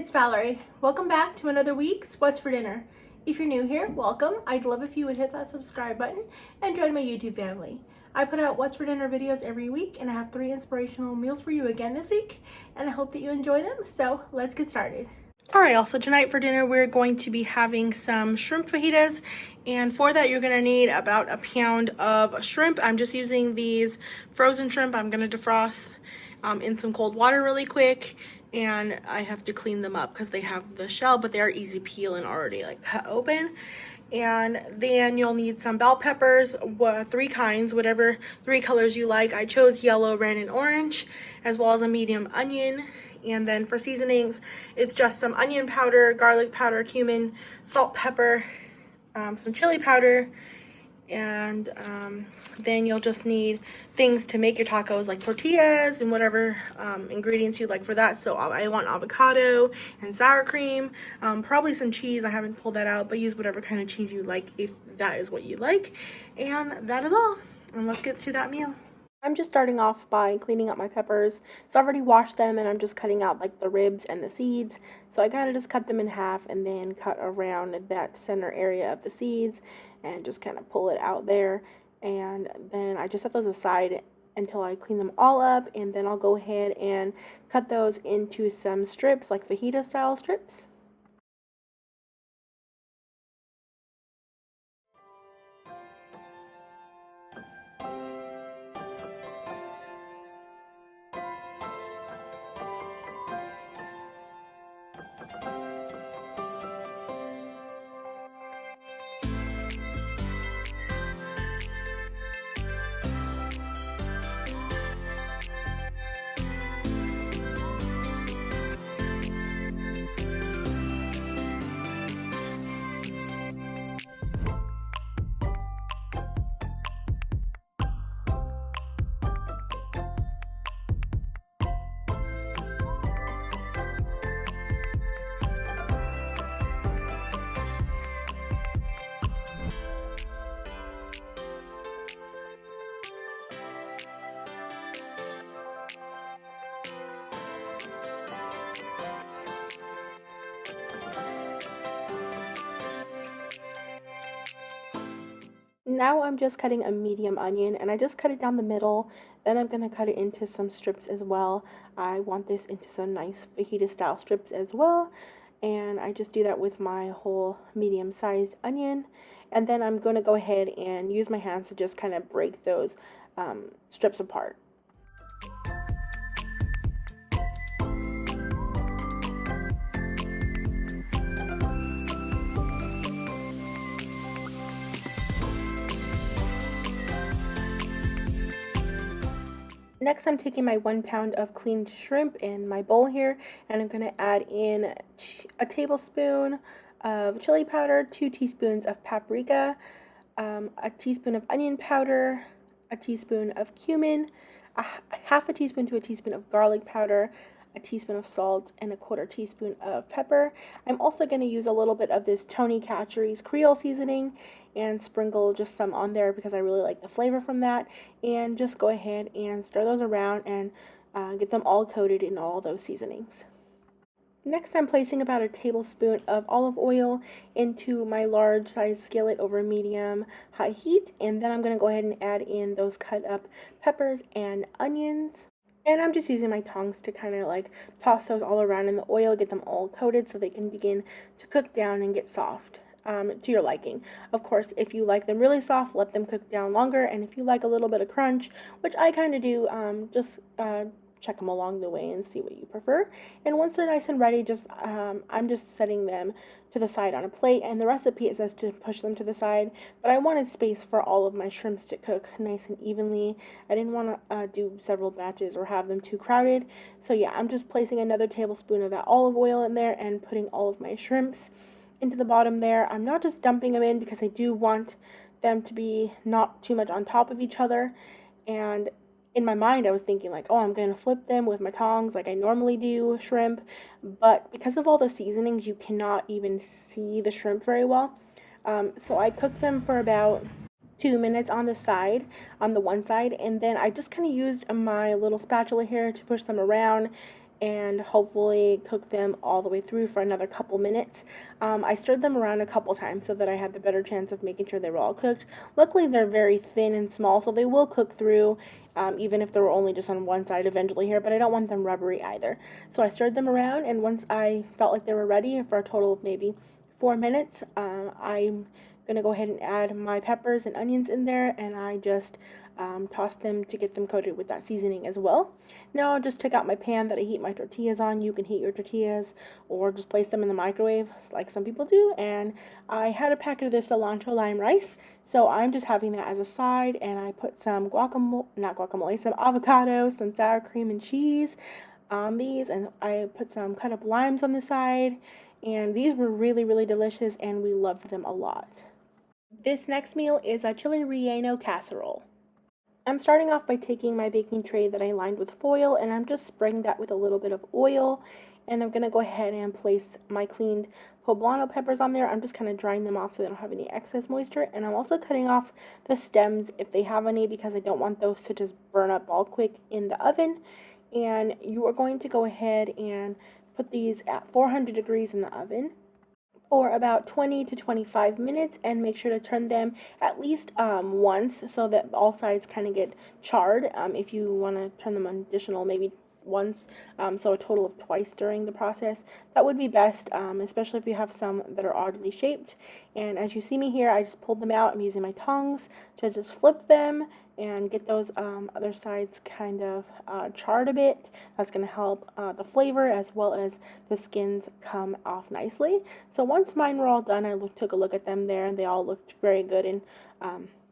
it's Valerie. Welcome back to another week's What's for Dinner. If you're new here, welcome. I'd love if you would hit that subscribe button and join my YouTube family. I put out What's for Dinner videos every week, and I have 3 inspirational meals for you again this week, and I hope that you enjoy them. So let's get started. Alright, also tonight for dinner we're going to be having some shrimp fajitas, and for that you're going to need about a pound of shrimp. I'm just using these frozen shrimp. I'm going to defrost in some cold water really quick, and I have to clean them up because they have the shell, but they are easy peel and already like cut open. And then you'll need some bell peppers, 3 kinds, whatever 3 colors you like. I chose yellow, red, and orange, as well as a medium onion. And then for seasonings, it's just some onion powder, garlic powder, cumin, salt, pepper, some chili powder, and then you'll just need things to make your tacos, like tortillas and whatever ingredients you like for that. So I want avocado and sour cream, probably some cheese. I haven't pulled that out, but use whatever kind of cheese you like if that is what you like. And that is all. And let's get to that meal. I'm just starting off by cleaning up my peppers. So I've already washed them, and I'm just cutting out like the ribs and the seeds. So I kind of just cut them in half and then cut around that center area of the seeds and just kind of pull it out there. And then I just set those aside until I clean them all up, and then I'll go ahead and cut those into some strips, like fajita style strips. Now I'm just cutting a medium onion, and I just cut it down the middle. Then I'm going to cut it into some strips as well. I want this into some nice fajita style strips as well. And I just do that with my whole medium sized onion. And then I'm going to go ahead and use my hands to just kind of break those strips apart. Next, I'm taking my 1 pound of cleaned shrimp in my bowl here, and I'm going to add in a tablespoon of chili powder, 2 teaspoons of paprika, a teaspoon of onion powder, a teaspoon of cumin, half a teaspoon to a teaspoon of garlic powder, a teaspoon of salt, and a 1/4 teaspoon of pepper. I'm also going to use a little bit of this Tony Chachere's Creole seasoning and sprinkle just some on there because I really like the flavor from that. And just go ahead and stir those around and get them all coated in all those seasonings. Next, I'm placing about a tablespoon of olive oil into my large size skillet over medium high heat, and then I'm going to go ahead and add in those cut up peppers and onions. And I'm just using my tongs to kind of like toss those all around in the oil, get them all coated so they can begin to cook down and get soft to your liking. Of course, if you like them really soft, let them cook down longer. And if you like a little bit of crunch, which I kind of do, just check them along the way and see what you prefer. And once they're nice and ready, I'm just setting them to the side on a plate, and the recipe it says to push them to the side, but I wanted space for all of my shrimps to cook nice and evenly. I didn't want to do several batches or have them too crowded. So yeah, I'm just placing another tablespoon of that olive oil in there and putting all of my shrimps into the bottom there. I'm not just dumping them in because I do want them to be not too much on top of each other. And in my mind, I was thinking like, oh, I'm going to flip them with my tongs like I normally do shrimp. But because of all the seasonings, you cannot even see the shrimp very well. So I cooked them for about 2 minutes on the one side, and then I just kind of used my little spatula here to push them around and hopefully cook them all the way through for another couple minutes. I stirred them around a couple times so that I had the better chance of making sure they were all cooked. Luckily, they're very thin and small, so they will cook through, even if they were only just on one side eventually here, but I don't want them rubbery either. So I stirred them around, and once I felt like they were ready for a total of maybe 4 minutes, I'm going to go ahead and add my peppers and onions in there, and I just toss them to get them coated with that seasoning as well. Now I'll just take out my pan that I heat my tortillas on. You can heat your tortillas or just place them in the microwave like some people do. And I had a packet of this cilantro lime rice, so I'm just having that as a side, and I put some some avocado, some sour cream and cheese on these, and I put some cut up limes on the side, and these were really, really delicious, and we loved them a lot. This next meal is a chili relleno casserole. I'm starting off by taking my baking tray that I lined with foil, and I'm just spraying that with a little bit of oil, and I'm going to go ahead and place my cleaned poblano peppers on there. I'm just kind of drying them off so they don't have any excess moisture, and I'm also cutting off the stems if they have any, because I don't want those to just burn up all quick in the oven. And you are going to go ahead and put these at 400 degrees in the oven for about 20 to 25 minutes, and make sure to turn them at least once so that all sides kind of get charred. If you want to turn them an additional maybe once, so a total of twice during the process, that would be best, especially if you have some that are oddly shaped. And as you see me here, I just pulled them out. I'm using my tongs to just flip them and get those other sides kind of charred a bit. That's going to help the flavor as well as the skins come off nicely. So once mine were all done, I took a look at them there, and they all looked very good and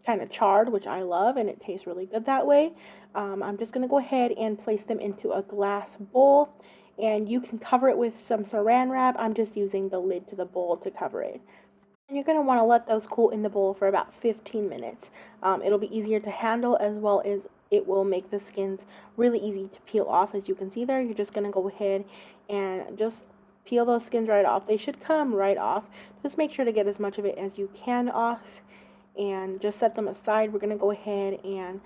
kind of charred, which I love, and it tastes really good that way. I'm just going to go ahead and place them into a glass bowl, and you can cover it with some saran wrap. I'm just using the lid to the bowl to cover it. And you're going to want to let those cool in the bowl for about 15 minutes. It'll be easier to handle, as well as it will make the skins really easy to peel off. As you can see there, you're just going to go ahead and just peel those skins right off. They should come right off. Just make sure to get as much of it as you can off, and just set them aside. We're going to go ahead and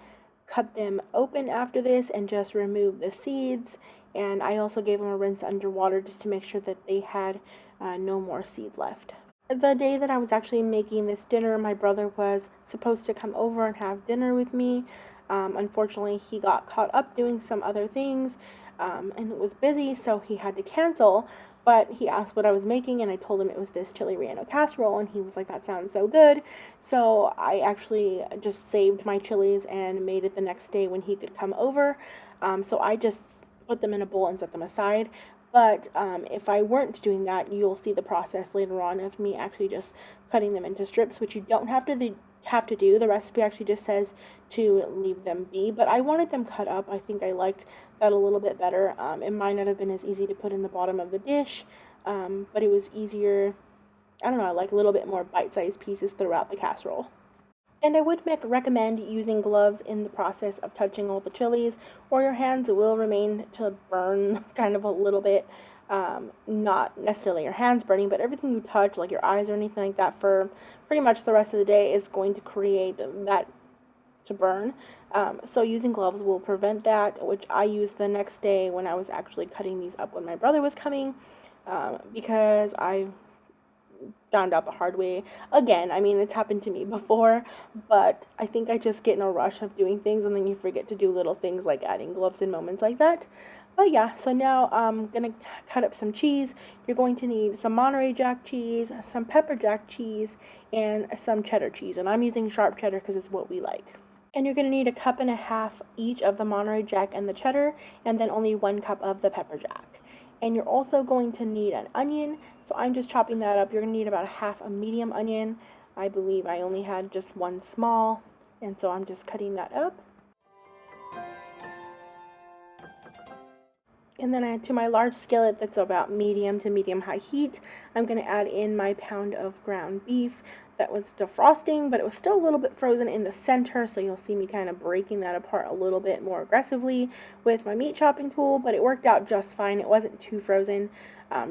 cut them open after this and just remove the seeds. And I also gave them a rinse underwater just to make sure that they had no more seeds left. The day that I was actually making this dinner, my brother was supposed to come over and have dinner with me. Unfortunately, he got caught up doing some other things, and it was busy, so he had to cancel. But he asked what I was making, and I told him it was this chili relleno casserole, and he was like, that sounds so good. So I actually just saved my chilies and made it the next day when he could come over. So I just put them in a bowl and set them aside. But if I weren't doing that, you'll see the process later on of me actually just cutting them into strips, which you don't have to do. The recipe actually just says to leave them be, but I wanted them cut up. I think I liked that a little bit better. It might not have been as easy to put in the bottom of the dish, but it was easier. I don't know, I like a little bit more bite-sized pieces throughout the casserole. And I would recommend using gloves in the process of touching all the chilies, or your hands will remain to burn kind of a little bit. Not necessarily your hands burning, but everything you touch, like your eyes or anything like that, for pretty much the rest of the day is going to create that to burn. So using gloves will prevent that, which I used the next day when I was actually cutting these up when my brother was coming, because I found out the hard way again. I mean, it's happened to me before, but I think I just get in a rush of doing things, and then you forget to do little things like adding gloves in moments like that. But yeah, so now I'm gonna cut up some cheese. You're going to need some Monterey Jack cheese, some pepper jack cheese, and some cheddar cheese, and I'm using sharp cheddar because it's what we like. And you're going to need 1.5 cups each of the Monterey Jack and the cheddar, and then only 1 cup of the pepper jack. And you're also going to need an onion, so I'm just chopping that up. You're going to need about half a medium onion. I believe I only had just one small, and so I'm just cutting that up. And then to my large skillet that's about medium to medium-high heat, I'm going to add in my pound of ground beef that was defrosting, but it was still a little bit frozen in the center, so you'll see me kind of breaking that apart a little bit more aggressively with my meat chopping tool, but it worked out just fine. It wasn't too frozen,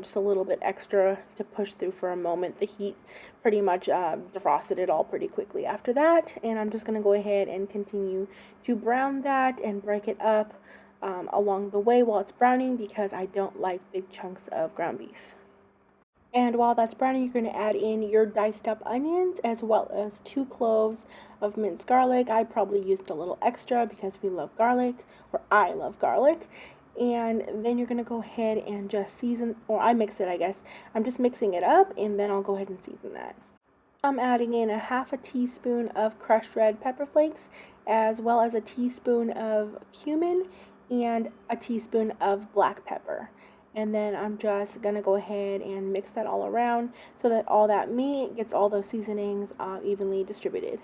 just a little bit extra to push through for a moment. The heat pretty much defrosted it all pretty quickly after that, and I'm just going to go ahead and continue to brown that and break it up along the way while it's browning because I don't like big chunks of ground beef. And while that's browning, you're going to add in your diced up onions as well as 2 cloves of minced garlic. I probably used a little extra because we love garlic, or I love garlic. And then you're going to go ahead and just season, or I mix it, I guess. I'm just mixing it up, and then I'll go ahead and season that. I'm adding in a half a teaspoon of crushed red pepper flakes, as well as a teaspoon of cumin and a teaspoon of black pepper. And then I'm just gonna go ahead and mix that all around so that all that meat gets all those seasonings evenly distributed.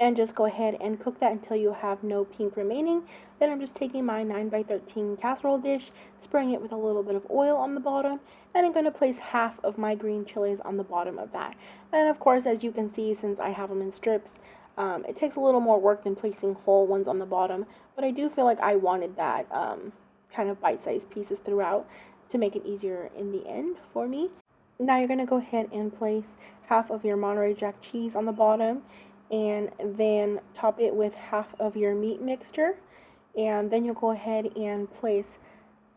And just go ahead and cook that until you have no pink remaining. Then I'm just taking my 9x13 casserole dish, spraying it with a little bit of oil on the bottom, and I'm going to place half of my green chilies on the bottom of that. And of course, as you can see, since I have them in strips, it takes a little more work than placing whole ones on the bottom, but I do feel like I wanted that kind of bite-sized pieces throughout to make it easier in the end for me. Now you're going to go ahead and place half of your Monterey Jack cheese on the bottom, and then top it with half of your meat mixture, and then you'll go ahead and place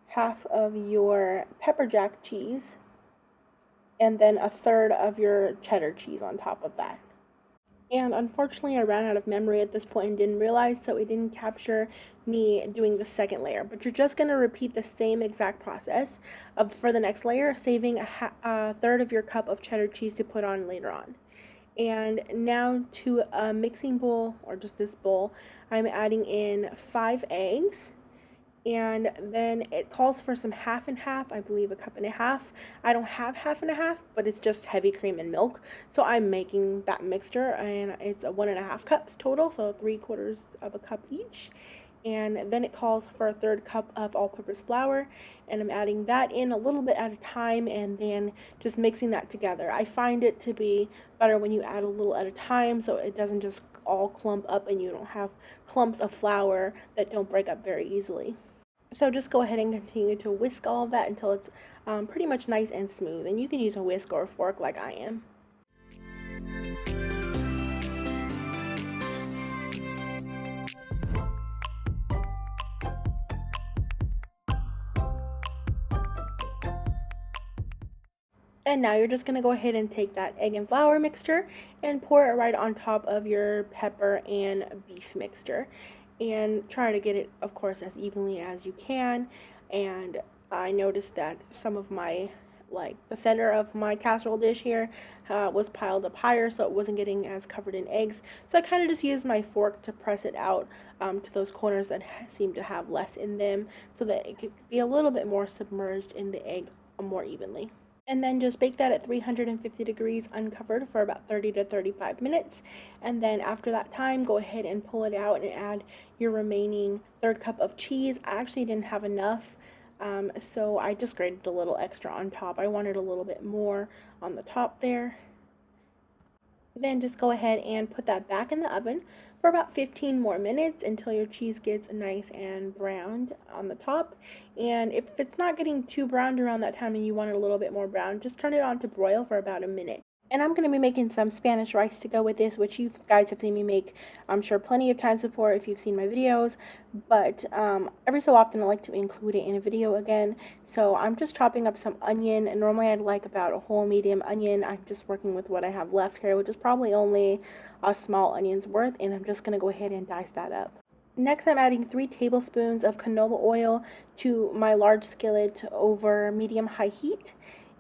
half of your pepper jack cheese and then a third of your cheddar cheese on top of that. And unfortunately I ran out of memory at this point and didn't realize, so it didn't capture me doing the second layer, but you're just going to repeat the same exact process for the next layer, saving a third of your cup of cheddar cheese to put on later on. And now to a mixing bowl, or just this bowl, I'm adding in 5 eggs, and then it calls for some half and half, I believe a cup and a half. I don't have half and a half, but it's just heavy cream and milk, so I'm making that mixture, and it's 1.5 cups total, so 3/4 of a cup each. And then it calls for a third cup of all-purpose flour, and I'm adding that in a little bit at a time and then just mixing that together. I find it to be better when you add a little at a time so it doesn't just all clump up and you don't have clumps of flour that don't break up very easily. So just go ahead and continue to whisk all of that until it's pretty much nice and smooth, and you can use a whisk or a fork like I am. And now you're just going to go ahead and take that egg and flour mixture and pour it right on top of your pepper and beef mixture. And try to get it, of course, as evenly as you can. And I noticed that some of my, like the center of my casserole dish here was piled up higher, so it wasn't getting as covered in eggs. So I kind of just used my fork to press it out to those corners that seem to have less in them, so that it could be a little bit more submerged in the egg more evenly. And then just bake that at 350 degrees uncovered for about 30 to 35 minutes. And then after that time, go ahead and pull it out and add your remaining third cup of cheese. I actually didn't have enough, so I just grated a little extra on top. I wanted a little bit more on the top there. Then just go ahead and put that back in the oven for about 15 more minutes until your cheese gets nice and browned on the top. And if it's not getting too browned around that time and you want it a little bit more brown, just turn it on to broil for about a minute. And I'm going to be making some Spanish rice to go with this, which you guys have seen me make, I'm sure, plenty of times before if you've seen my videos. But every so often I like to include it in a video again. So I'm just chopping up some onion, and normally I'd like about a whole medium onion. I'm just working with what I have left here, which is probably only a small onion's worth, and I'm just going to go ahead and dice that up. Next, I'm adding 3 tablespoons of canola oil to my large skillet over medium-high heat.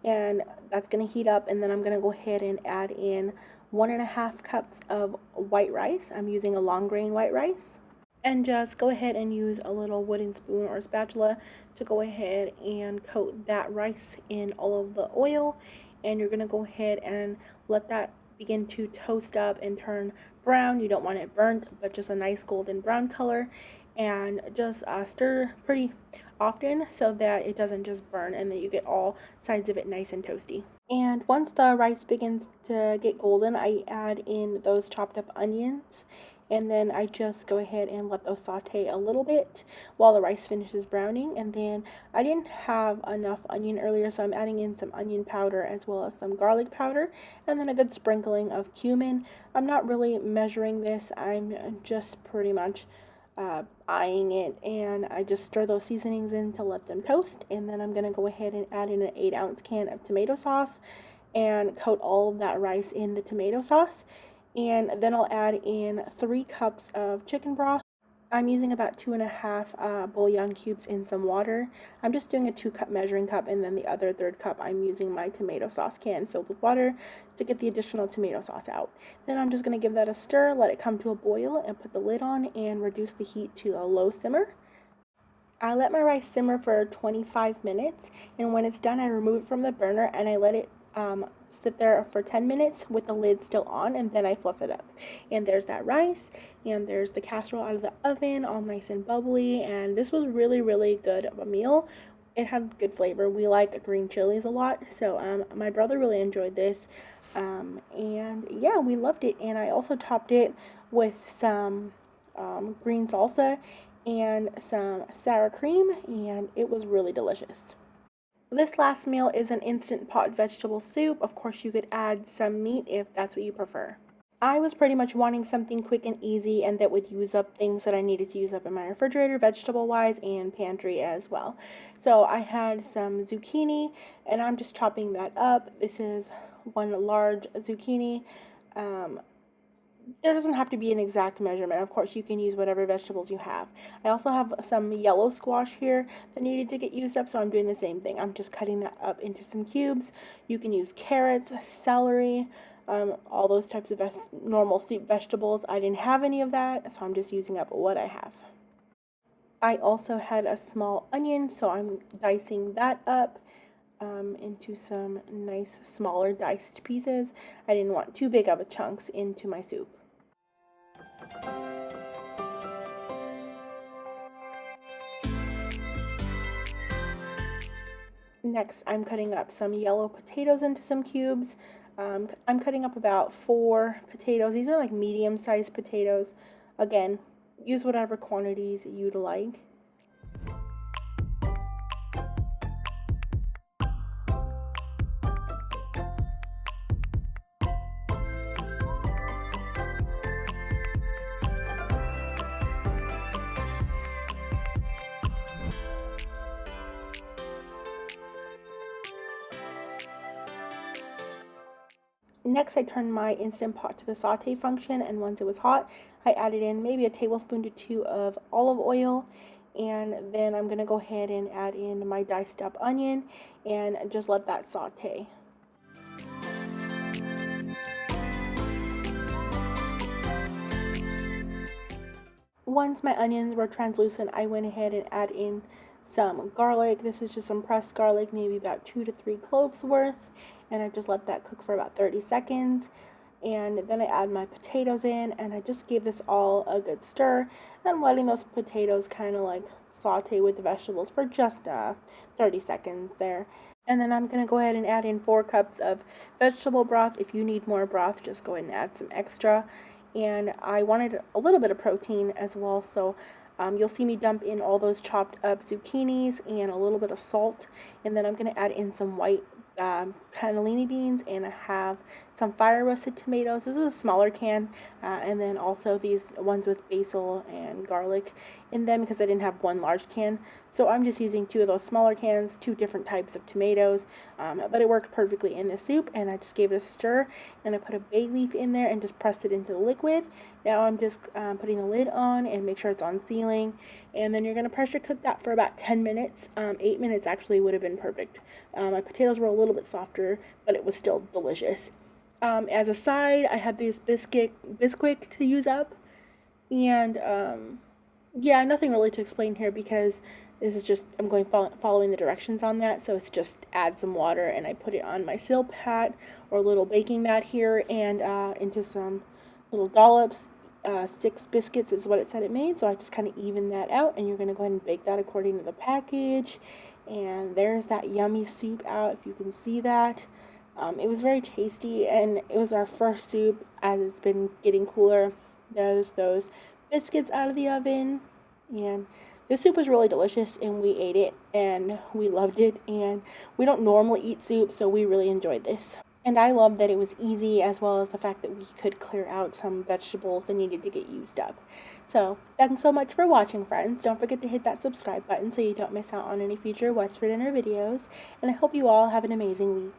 And that's going to heat up, and then I'm going to go ahead and add in 1.5 cups of white rice. I'm using a long grain white rice. And just go ahead and use a little wooden spoon or spatula to go ahead and coat that rice in all of the oil. And you're going to go ahead and let that begin to toast up and turn brown. You don't want it burnt, but just a nice golden brown color. And just stir pretty often so that it doesn't just burn and that you get all sides of it nice and toasty. And once the rice begins to get golden, I add in those chopped up onions, and then I just go ahead and let those saute a little bit while the rice finishes browning. And then I didn't have enough onion earlier, so I'm adding in some onion powder as well as some garlic powder, and then a good sprinkling of cumin. I'm not really measuring this, I'm just pretty much eyeing it, and I just stir those seasonings in to let them toast. And then I'm going to go ahead and add in an 8-ounce can of tomato sauce and coat all of that rice in the tomato sauce. And then I'll add in 3 cups of chicken broth. I'm using about 2.5 bouillon cubes in some water. I'm just doing a 2-cup measuring cup, and then the other third cup I'm using my tomato sauce can filled with water to get the additional tomato sauce out. Then I'm just going to give that a stir, let it come to a boil, and put the lid on and reduce the heat to a low simmer. I let my rice simmer for 25 minutes, and when it's done I remove it from the burner and I let it sit there for 10 minutes with the lid still on, and then I fluff it up. And there's that rice, and there's the casserole out of the oven, all nice and bubbly, and this was really, really good of a meal. It had good flavor. We like green chilies a lot, so my brother really enjoyed this, and yeah, we loved it. And I also topped it with some green salsa and some sour cream, and it was really delicious. This last meal is an instant pot vegetable soup. Of course, you could add some meat if that's what you prefer. I was pretty much wanting something quick and easy and that would use up things that I needed to use up in my refrigerator, vegetable-wise, and pantry as well. So I had some zucchini, and I'm just chopping that up. This is one large zucchini. There doesn't have to be an exact measurement. Of course, you can use whatever vegetables you have. I also have some yellow squash here that needed to get used up, so I'm doing the same thing. I'm just cutting that up into some cubes. You can use carrots, celery, all those types of normal soup vegetables. I didn't have any of that, so I'm just using up what I have. I also had a small onion, so I'm dicing that up into some nice smaller diced pieces. I didn't want too big of a chunks into my soup. Next, I'm cutting up some yellow potatoes into some cubes. I'm cutting up about 4 potatoes. These are like medium-sized potatoes. Again, use whatever quantities you'd like. Next, I turned my Instant Pot to the saute function, and once it was hot, I added in maybe a tablespoon to 2 of olive oil, and then I'm going to go ahead and add in my diced up onion and just let that saute. Once my onions were translucent, I went ahead and add in some garlic. This is just some pressed garlic, maybe about 2 to 3 cloves worth, and I just let that cook for about 30 seconds. And then I add my potatoes in, and I just gave this all a good stir, and letting those potatoes kind of like saute with the vegetables for just 30 seconds there. And then I'm going to go ahead and add in 4 cups of vegetable broth. If you need more broth, just go ahead and add some extra. And I wanted a little bit of protein as well, so you'll see me dump in all those chopped up zucchinis and a little bit of salt, and then I'm going to add in some white cannellini beans, and I have some fire roasted tomatoes. This is a smaller can, and then also these ones with basil and garlic in them because I didn't have one large can. So I'm just using 2 of those smaller cans, 2 different types of tomatoes, but it worked perfectly in the soup, and I just gave it a stir, and I put a bay leaf in there and just pressed it into the liquid. Now I'm just putting the lid on and make sure it's on sealing, and then you're going to pressure cook that for about 10 minutes. 8 minutes actually would have been perfect. My potatoes were a little bit softer, but it was still delicious. As a side, I had this Bisquick to use up, and yeah, nothing really to explain here because this is just, I'm going following the directions on that, so it's just add some water, and I put it on my silpat or little baking mat here, and into some little dollops. 6 biscuits is what it said it made, so I just kind of even that out, and you're going to go ahead and bake that according to the package. And there's that yummy soup out, if you can see that. It was very tasty, and it was our first soup as it's been getting cooler. There's those biscuits out of the oven, and this soup was really delicious, and we ate it, and we loved it, and we don't normally eat soup, so we really enjoyed this. And I love that it was easy, as well as the fact that we could clear out some vegetables that needed to get used up. So, thanks so much for watching, friends. Don't forget to hit that subscribe button so you don't miss out on any future What's for Dinner videos. And I hope you all have an amazing week.